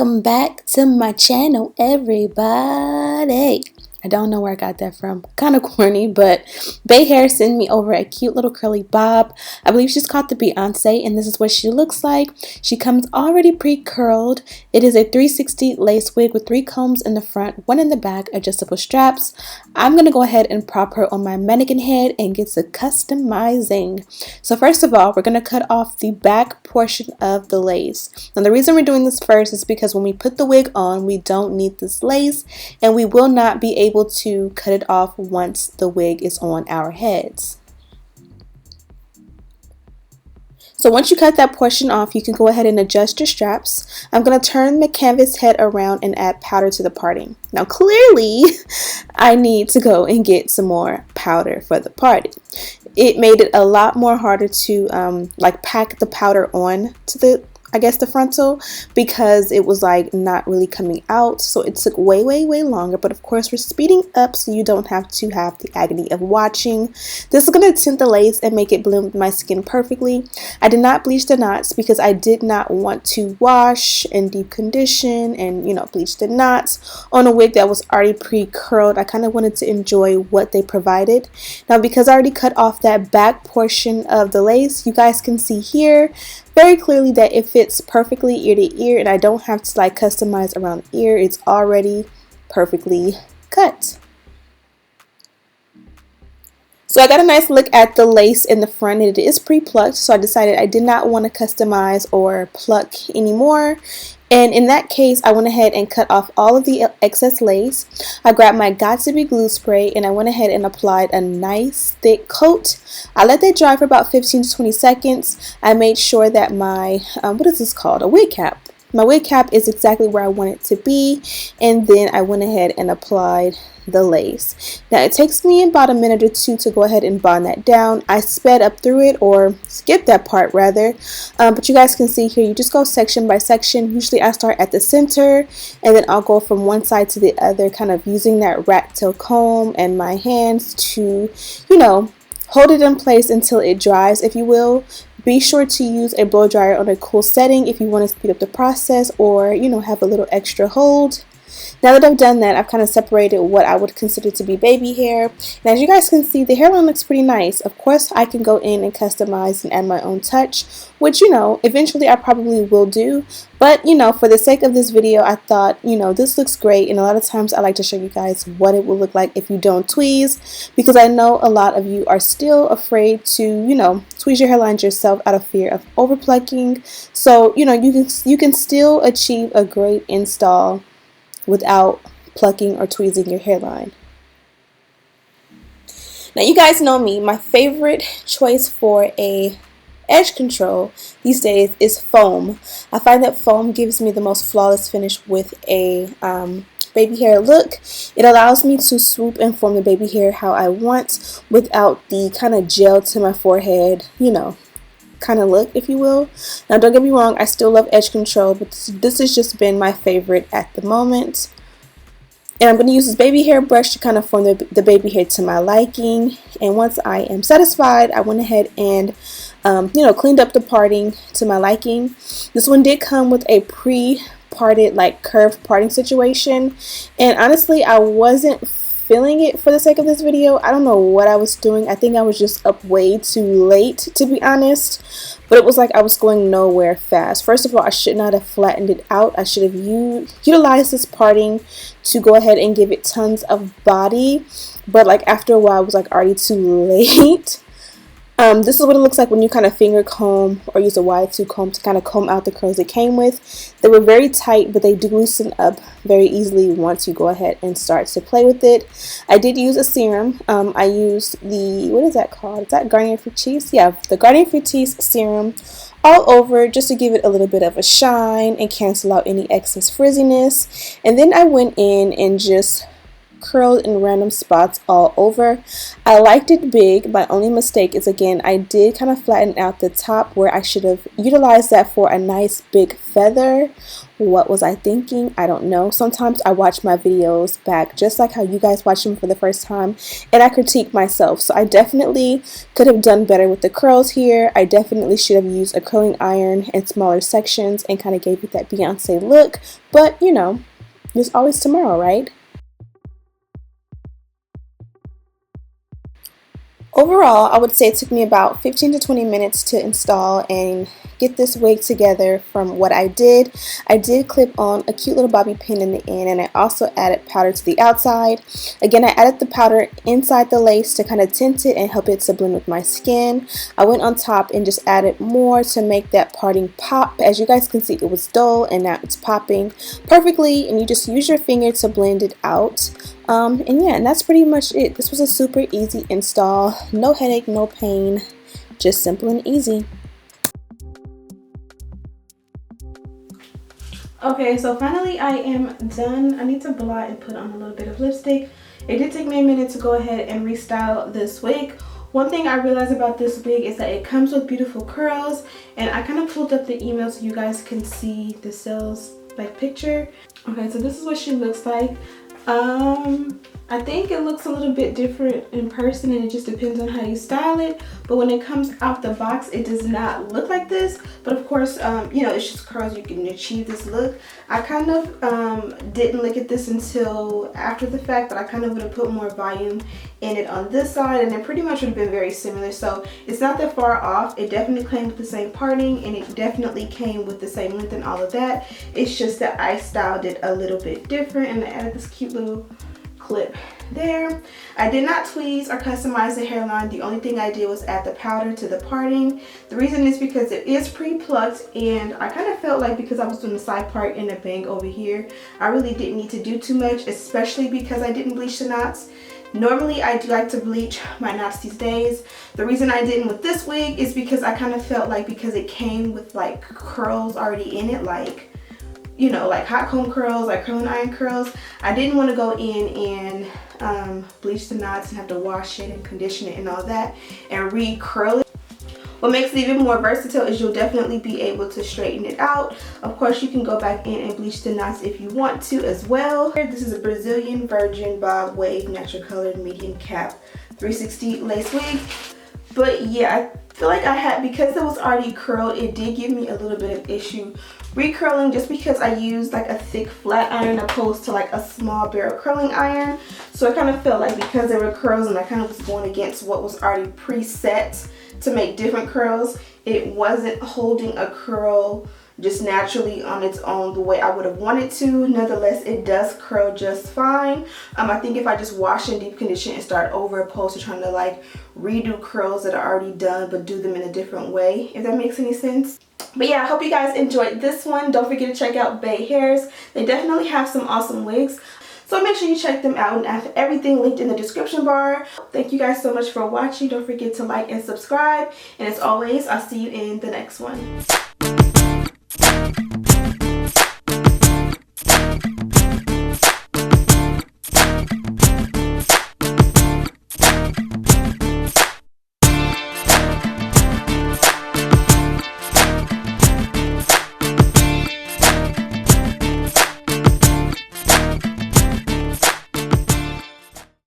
Welcome back to my channel, everybody. I don't know where I got that from. Kind of corny, but Bay Hair sent me over a cute little curly bob. I believe she's called the Beyonce, and this is what she looks like. She comes already pre-curled. It is a 360 lace wig with 3 combs in the front, 1 in the back, adjustable straps. I'm going to go ahead and prop her on my mannequin head and get to customizing. So first of all, we're going to cut off the back portion of the lace. Now the reason we're doing this first is because when we put the wig on, we don't need this lace, and we will not be able to cut it off once the wig is on our heads. So once you cut that portion off, you can go ahead and adjust your straps. I'm going to turn my canvas head around and add powder to the parting. Now clearly, I need to go and get some more powder for the party. It made it a lot more harder to pack the powder on to the frontal, because it was like not really coming out, so it took way longer. But of course we're speeding up so you don't have to have the agony of watching. This is going to tint the lace and make it blend with my skin perfectly. I did not bleach the knots because I did not want to wash and deep condition and bleach the knots on a wig that was already pre-curled. I kind of wanted to enjoy what they provided. Now because I already cut off that back portion of the lace, you guys can see here very clearly that it fits perfectly ear to ear, and I don't have to customize around the ear. It's already perfectly cut. So I got a nice look at the lace in the front, and it is pre-plucked, so I decided I did not want to customize or pluck anymore. And in that case, I went ahead and cut off all of the excess lace. I grabbed my Got2b glue spray and I went ahead and applied a nice thick coat. I let that dry for about 15 to 20 seconds. I made sure that my, what is this called? A wig cap. My wig cap is exactly where I want it to be. And then I went ahead and applied the lace. Now it takes me about a minute or two to go ahead and bond that down. I sped up through it, or skipped that part rather, but you guys can see here you just go section by section. Usually I start at the center and then I'll go from one side to the other, kind of using that rat tail comb and my hands to hold it in place until it dries, if you will. Be sure to use a blow dryer on a cool setting if you want to speed up the process, or have a little extra hold. Now that I've done that, I've kind of separated what I would consider to be baby hair. And as you guys can see, the hairline looks pretty nice. Of course, I can go in and customize and add my own touch, which, eventually I probably will do. But, for the sake of this video, I thought, this looks great. And a lot of times I like to show you guys what it will look like if you don't tweeze, because I know a lot of you are still afraid to, tweeze your hairlines yourself out of fear of over plucking. So, you can still achieve a great install without plucking or tweezing your hairline. Now you guys know me, my favorite choice for a edge control these days is foam. I find that foam gives me the most flawless finish with a baby hair look. It allows me to swoop and form the baby hair how I want without the kind of gel to my forehead, kind of look, if you will. Now don't get me wrong, I still love edge control, but this has just been my favorite at the moment. And I'm going to use this baby hair brush to kind of form the baby hair to my liking. And once I am satisfied, I went ahead and cleaned up the parting to my liking. This one did come with a pre-parted, curved parting situation, and honestly I wasn't feeling it for the sake of this video. I don't know what I was doing. I think I was just up way too late, to be honest. But it was like I was going nowhere fast. First of all, I should not have flattened it out. I should have utilized this parting to go ahead and give it tons of body. But after a while, I was already too late. This is what it looks like when you kind of finger comb or use a wide tooth comb to kind of comb out the curls it came with. They were very tight, but they do loosen up very easily once you go ahead and start to play with it. I did use a serum. I used the, what is that called? Is that Garnier Fructis? Yeah, the Garnier Fructis serum all over, just to give it a little bit of a shine and cancel out any excess frizziness. And then I went in and just curled in random spots all over. I liked it big. My only mistake is, again, I did kind of flatten out the top where I should have utilized that for a nice big feather. What was I thinking? I don't know. Sometimes I watch my videos back just like how you guys watch them for the first time, and I critique myself. So I definitely could have done better with the curls here. I definitely should have used a curling iron in smaller sections and kind of gave it that Beyonce look. But, you know, there's always tomorrow, right? Overall, I would say it took me about 15 to 20 minutes to install and get this wig together. From what I did clip on a cute little bobby pin in the end, and I also added powder to the outside. Again, I added the powder inside the lace to kind of tint it and help it to blend with my skin. I went on top and just added more to make that parting pop. As you guys can see, it was dull and now it's popping perfectly, and you just use your finger to blend it out. And yeah, and that's pretty much it. This was a super easy install. No headache, no pain, just simple and easy. Okay, so finally I am done. I need to blot and put on a little bit of lipstick. It did take me a minute to go ahead and restyle this wig. One thing I realized about this wig is that it comes with beautiful curls, and I kind of pulled up the email so you guys can see the sales like picture. Okay, so this is what she looks like. I think it looks a little bit different in person, and it just depends on how you style it. But when it comes out the box, it does not look like this. But of course, you know, it's just curls. You can achieve this look. I kind of didn't look at this until after the fact, but I kind of would have put more volume in it on this side, and it pretty much would have been very similar. So it's not that far off. It definitely came with the same parting, and it definitely came with the same length and all of that. It's just that I styled it a little bit different, and I added this cute little clip there. I did not tweeze or customize the hairline. The only thing I did was add the powder to the parting. The reason is because it is pre-plucked, and I kind of felt like because I was doing the side part and a bang over here, I really didn't need to do too much, especially because I didn't bleach the knots. Normally I do like to bleach my knots these days. The reason I didn't with this wig is because I kind of felt like because it came with like curls already in it, like, you know, like hot comb curls, like curling iron curls, I didn't want to go in and bleach the knots and have to wash it and condition it and all that and re-curl it. What makes it even more versatile is you'll definitely be able to straighten it out. Of course, you can go back in and bleach the knots if you want to as well. This is a Brazilian Virgin Bob Wave Natural Colored Medium Cap 360 lace wig. But yeah, I feel like I had, because it was already curled, it did give me a little bit of issue recurling, just because I used like a thick flat iron opposed to like a small barrel curling iron. So I kind of felt like because there were curls and I kind of was going against what was already preset to make different curls, it wasn't holding a curl just naturally on its own the way I would have wanted to. Nonetheless, it does curl just fine. I think if I just wash and deep condition and start over, opposed to trying to like redo curls that are already done but do them in a different way, if that makes any sense. But yeah, I hope you guys enjoyed this one. Don't forget to check out Bay Hairs. They definitely have some awesome wigs, so make sure you check them out, and I have everything linked in the description bar. Thank you guys so much for watching. Don't forget to like and subscribe, and as always, I'll see you in the next one.